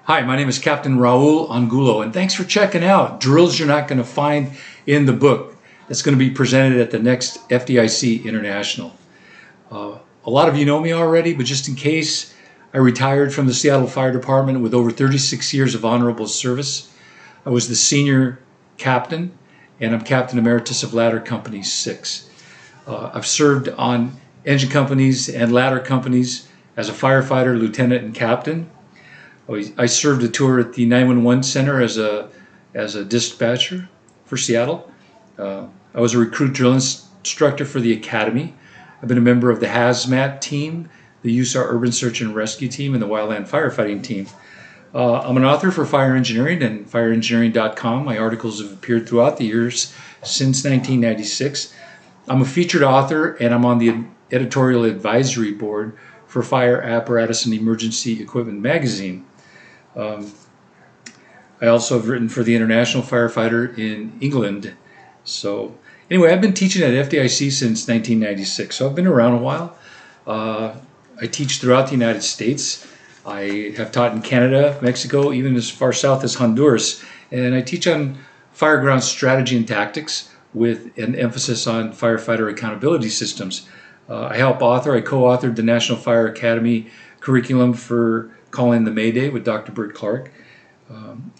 Hi, my name is Captain Raul Angulo, and thanks for checking out Drills You're Not Going to Find in the Book. That's going to be presented at the next FDIC International. A lot of you know me already, but just in case, I retired from the Seattle Fire Department with over 36 years of honorable service. I was the senior captain, and I'm Captain Emeritus of Ladder Company 6. I've served on engine companies and ladder companies as a firefighter, lieutenant, and captain. I served a tour at the 911 center as a dispatcher for Seattle. I was a recruit drill instructor for the academy. I've been a member of the hazmat team, the USAR Urban Search and Rescue team, and the wildland firefighting team. I'm an author for Fire Engineering and fireengineering.com. My articles have appeared throughout the years since 1996. I'm a featured author, and I'm on the editorial advisory board for Fire Apparatus and Emergency Equipment magazine. I also have written for the International Firefighter in England. So anyway, I've been teaching at FDIC since 1996, so I've been around a while. I teach throughout the United States. I have taught in Canada, Mexico, even as far south as Honduras, and I teach on fireground strategy and tactics with an emphasis on firefighter accountability systems. I co-authored the National Fire Academy curriculum for Calling the Mayday with Dr. Bert Clark.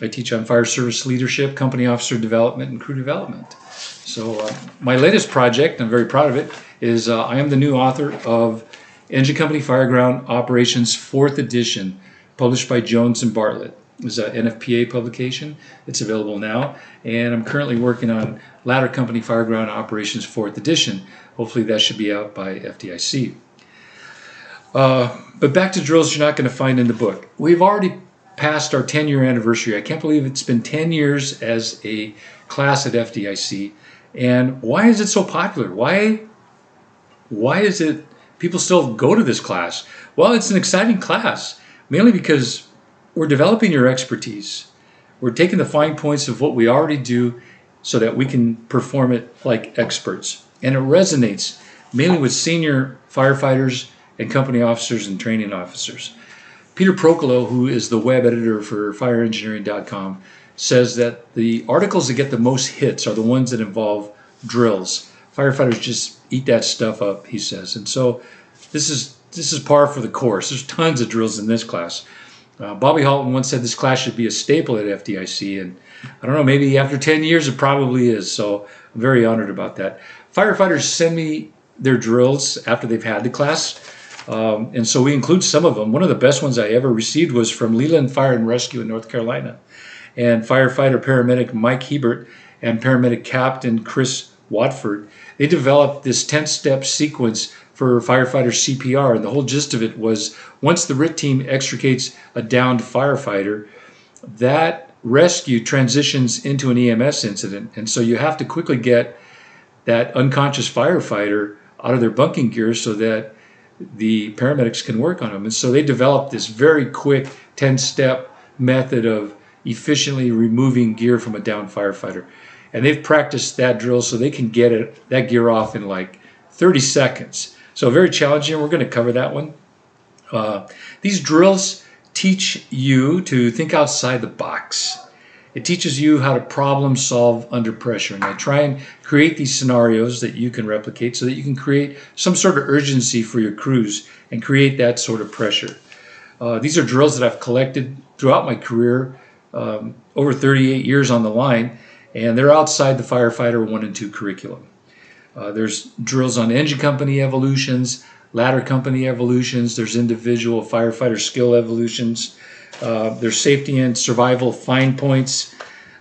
I teach on fire service leadership, company officer development, and crew development. So my latest project, I'm very proud of it, is I am the new author of Engine Company Fireground Operations 4th edition, published by Jones and Bartlett. It's an NFPA publication. It's available now. And I'm currently working on Ladder Company Fireground Operations 4th edition. Hopefully that should be out by FDIC. But back to drills you're not going to find in the book. We've already passed our 10-year anniversary. I can't believe it's been 10 years as a class at FDIC. And why is it so popular? Why is it people still go to this class? Well, it's an exciting class, mainly because we're developing your expertise. We're taking the fine points of what we already do so that we can perform it like experts. And it resonates mainly with senior firefighters and company officers and training officers. Peter Procolo, who is the web editor for fireengineering.com, says that the articles that get the most hits are the ones that involve drills. Firefighters just eat that stuff up, he says. And so this is par for the course. There's tons of drills in this class. Bobby Halton once said this class should be a staple at FDIC, and I don't know, maybe after 10 years it probably is, so I'm very honored about that. Firefighters send me their drills after they've had the class, and so we include some of them. One of the best ones I ever received was from Leland Fire and Rescue in North Carolina, and firefighter paramedic Mike Hebert and paramedic Captain Chris Watford, they developed this 10-step sequence for firefighter CPR, and the whole gist of it was once the RIT team extricates a downed firefighter, that rescue transitions into an EMS incident, and so you have to quickly get that unconscious firefighter out of their bunking gear so that the paramedics can work on them. And so they developed this very quick 10-step method of efficiently removing gear from a downed firefighter. And they've practiced that drill so they can get that gear off in like 30 seconds. So very challenging. We're going to cover that one. These drills teach you to think outside the box. It teaches you how to problem solve under pressure. And I try and create these scenarios that you can replicate so that you can create some sort of urgency for your crews and create that sort of pressure. These are drills that I've collected throughout my career, over 38 years on the line, and they're outside the firefighter 1 and 2 curriculum. There's drills on engine company evolutions, ladder company evolutions, there's individual firefighter skill evolutions, there's safety and survival fine points.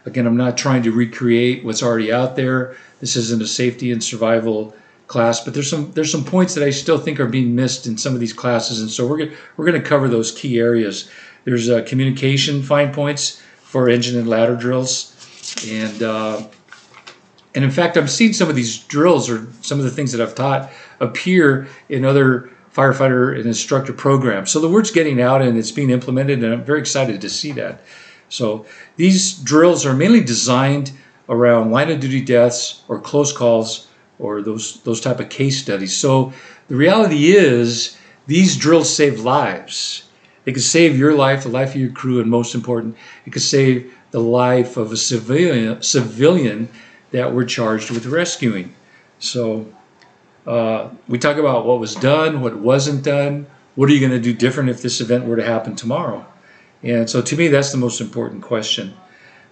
Again, I'm not trying to recreate what's already out there. This isn't a safety and survival class, but there's some points that I still think are being missed in some of these classes, and so we're going to cover those key areas. There's communication fine points for engine and ladder drills, and in fact, I've seen some of these drills or some of the things that I've taught appear in other firefighter and instructor programs. So the word's getting out and it's being implemented, and I'm very excited to see that. So these drills are mainly designed around line of duty deaths or close calls or those type of case studies. So the reality is these drills save lives. It could save your life, the life of your crew, and most important, it could save the life of a civilian that we're charged with rescuing. So we talk about what was done, what wasn't done, what are you going to do different if this event were to happen tomorrow? And so to me, that's the most important question.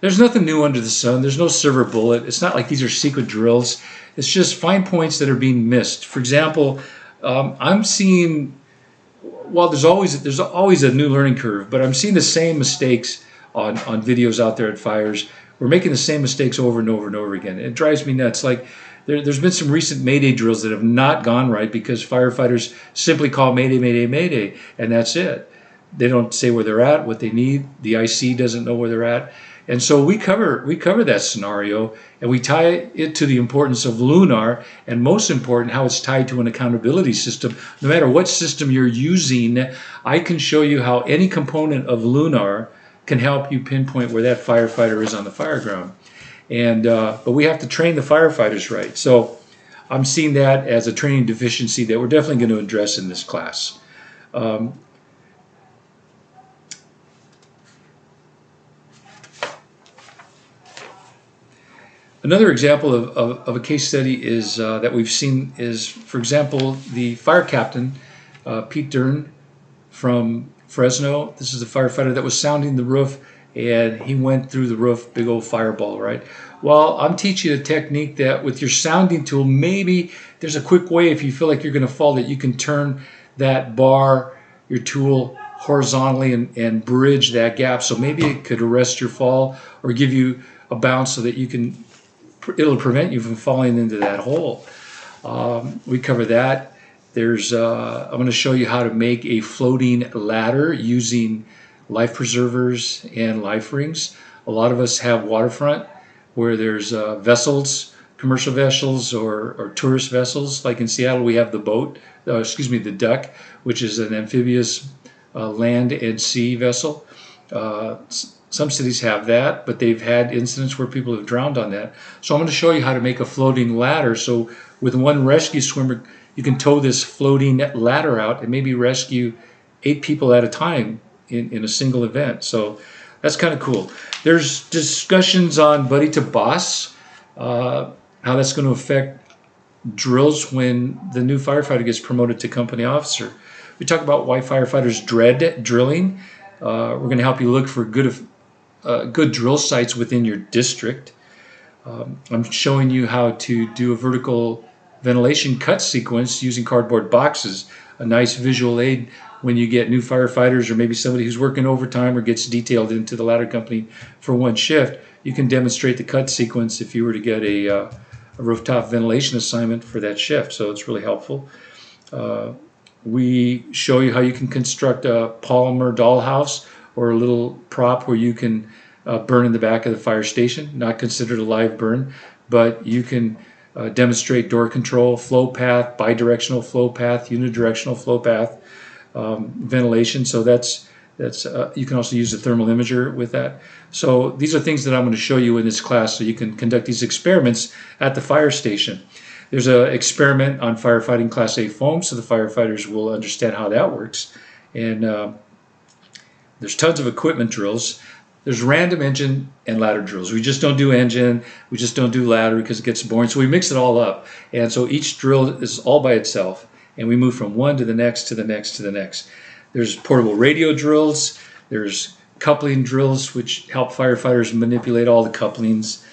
There's nothing new under the sun. There's no silver bullet. It's not like these are secret drills. It's just fine points that are being missed. For example, I'm seeing, well, there's always a new learning curve, but I'm seeing the same mistakes on videos out there at fires. We're making the same mistakes over and over and over again. It drives me nuts. Like there's been some recent Mayday drills that have not gone right because firefighters simply call Mayday, Mayday, Mayday, and that's it. They don't say where they're at, what they need. The IC doesn't know where they're at. And so we cover that scenario, and we tie it to the importance of LUNAR, and most important, how it's tied to an accountability system. No matter what system you're using, I can show you how any component of LUNAR can help you pinpoint where that firefighter is on the fire ground. And but we have to train the firefighters right. So I'm seeing that as a training deficiency that we're definitely going to address in this class. Another example of a case study is that we've seen is, for example, the fire captain, Pete Dern from Fresno. This is a firefighter that was sounding the roof, and he went through the roof, big old fireball, right? Well, I'm teaching a technique that with your sounding tool, maybe there's a quick way if you feel like you're going to fall that you can turn that bar, your tool, horizontally and bridge that gap. So maybe it could arrest your fall or give you a bounce so that you can, it'll prevent you from falling into that hole. We cover that. There's I'm going to show you how to make a floating ladder using life preservers and life rings. A lot of us have waterfront where there's vessels, commercial vessels or tourist vessels. Like in Seattle, we have the boat, the duck, which is an amphibious land and sea vessel. Some cities have that, but they've had incidents where people have drowned on that. So I'm going to show you how to make a floating ladder. So with one rescue swimmer, you can tow this floating ladder out and maybe rescue 8 people at a time in a single event. So that's kind of cool. There's discussions on buddy to boss, how that's going to affect drills when the new firefighter gets promoted to company officer. We talk about why firefighters dread drilling. We're going to help you look for good drill sites within your district. I'm showing you how to do a vertical ventilation cut sequence using cardboard boxes, a nice visual aid when you get new firefighters or maybe somebody who's working overtime or gets detailed into the ladder company for one shift. You can demonstrate the cut sequence if you were to get a rooftop ventilation assignment for that shift, so it's really helpful. We show you how you can construct a polymer dollhouse or a little prop where you can burn in the back of the fire station, not considered a live burn, but you can demonstrate door control, flow path, bidirectional flow path, unidirectional flow path, ventilation. So that's you can also use a thermal imager with that. So these are things that I'm going to show you in this class so you can conduct these experiments at the fire station. There's an experiment on firefighting Class A foam, so the firefighters will understand how that works. And there's tons of equipment drills. There's random engine and ladder drills. We just don't do engine. We just don't do ladder because it gets boring. So we mix it all up. And so each drill is all by itself. And we move from one to the next, to the next, to the next. There's portable radio drills. There's coupling drills, which help firefighters manipulate all the couplings.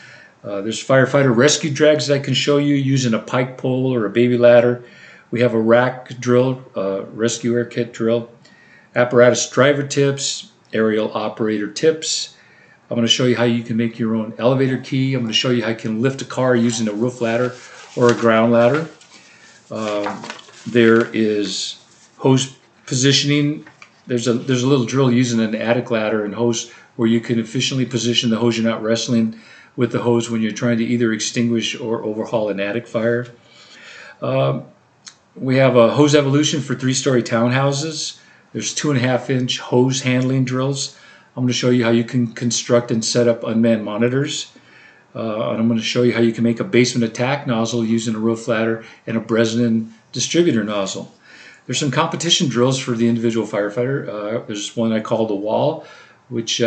There's firefighter rescue drags that I can show you using a pike pole or a baby ladder. We have a rack drill, rescue air kit drill, apparatus driver tips, aerial operator tips. I'm going to show you how you can make your own elevator key. I'm going to show you how you can lift a car using a roof ladder or a ground ladder. There is hose positioning. There's a little drill using an attic ladder and hose where you can efficiently position the hose. You're not wrestling with the hose when you're trying to either extinguish or overhaul an attic fire. We have a hose evolution for 3-story townhouses. There's 2.5-inch hose handling drills. I'm going to show you how you can construct and set up unmanned monitors. And I'm going to show you how you can make a basement attack nozzle using a roof ladder and a Bresnan distributor nozzle. There's some competition drills for the individual firefighter. There's one I call the wall, which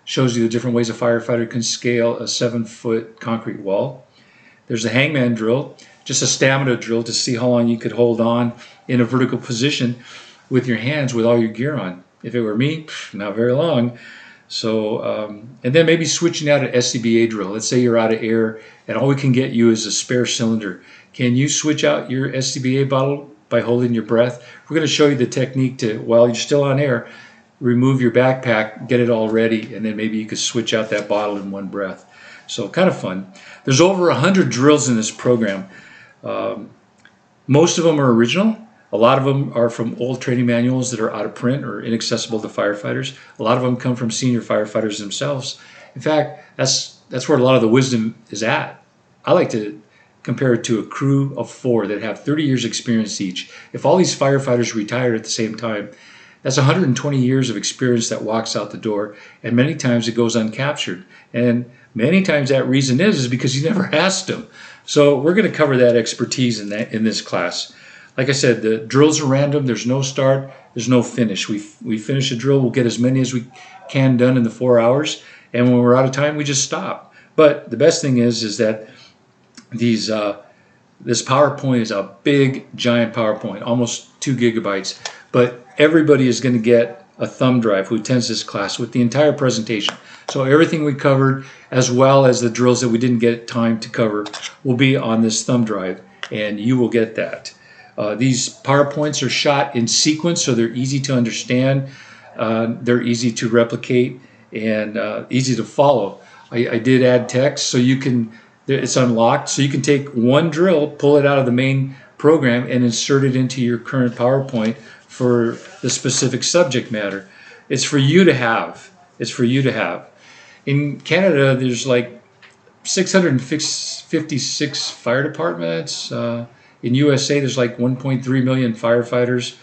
shows you the different ways a firefighter can scale a 7-foot concrete wall. There's a hangman drill, just a stamina drill to see how long you could hold on in a vertical position with your hands with all your gear on. If it were me, not very long. So, and then maybe switching out an SCBA drill. Let's say you're out of air and all we can get you is a spare cylinder. Can you switch out your SCBA bottle by holding your breath? We're going to show you the technique to, while you're still on air, remove your backpack, get it all ready, and then maybe you could switch out that bottle in one breath. So kind of fun. There's over 100 drills in this program. Most of them are original. A lot of them are from old training manuals that are out of print or inaccessible to firefighters. A lot of them come from senior firefighters themselves. In fact, that's where a lot of the wisdom is at. I like to compare it to a crew of 4 that have 30 years experience each. If all these firefighters retired at the same time, that's 120 years of experience that walks out the door, and many times it goes uncaptured. And many times that reason is because you never asked them. So we're going to cover that expertise in this class. Like I said, the drills are random. There's no start. There's no finish. We finish a drill. We'll get as many as we can done in the 4 hours. And when we're out of time, we just stop. But the best thing is that this PowerPoint is a big, giant PowerPoint, almost 2 gigabytes. But everybody is going to get a thumb drive who attends this class with the entire presentation. So everything we covered, as well as the drills that we didn't get time to cover, will be on this thumb drive, and you will get that. These PowerPoints are shot in sequence, so they're easy to understand, they're easy to replicate, and easy to follow. I did add text, so you can, it's unlocked, so you can take one drill, pull it out of the main program, and insert it into your current PowerPoint for the specific subject matter. It's for you to have. It's for you to have. In Canada, there's like 656 fire departments. In USA, there's like 1.3 million firefighters.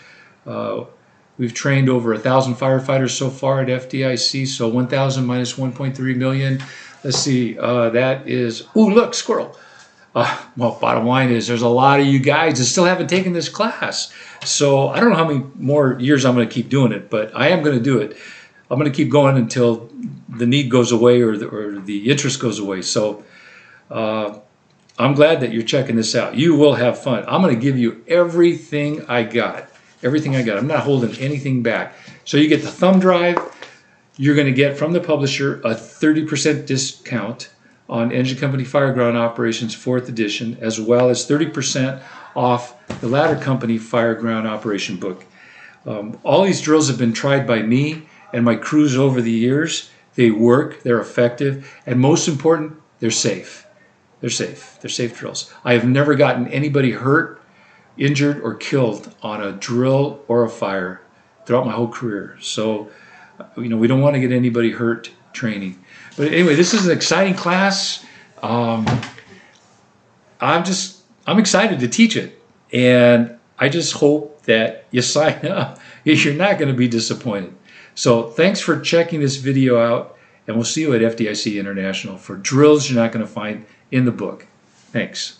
We've trained over 1,000 firefighters so far at FDIC, so 1,000 minus 1.3 million. Let's see, that is, ooh, look, squirrel. Well, bottom line is there's a lot of you guys that still haven't taken this class. So I don't know how many more years I'm going to keep doing it, but I am going to do it. I'm going to keep going until the need goes away or the interest goes away. So I'm glad that you're checking this out. You will have fun. I'm going to give you everything I got. Everything I got. I'm not holding anything back. So you get the thumb drive. You're going to get from the publisher a 30% discount on Engine Company Fireground Operations 4th edition, as well as 30% off the Ladder Company Fireground Operation book. All these drills have been tried by me and my crews over the years. They work, they're effective, and most important, they're safe. They're safe. They're safe drills. I have never gotten anybody hurt, injured, or killed on a drill or a fire throughout my whole career. So, we don't want to get anybody hurt training. But anyway, this is an exciting class. I'm excited to teach it, and I just hope that you sign up. You're not going to be disappointed. So thanks for checking this video out, and we'll see you at FDIC International for drills you're not going to find in the book. Thanks.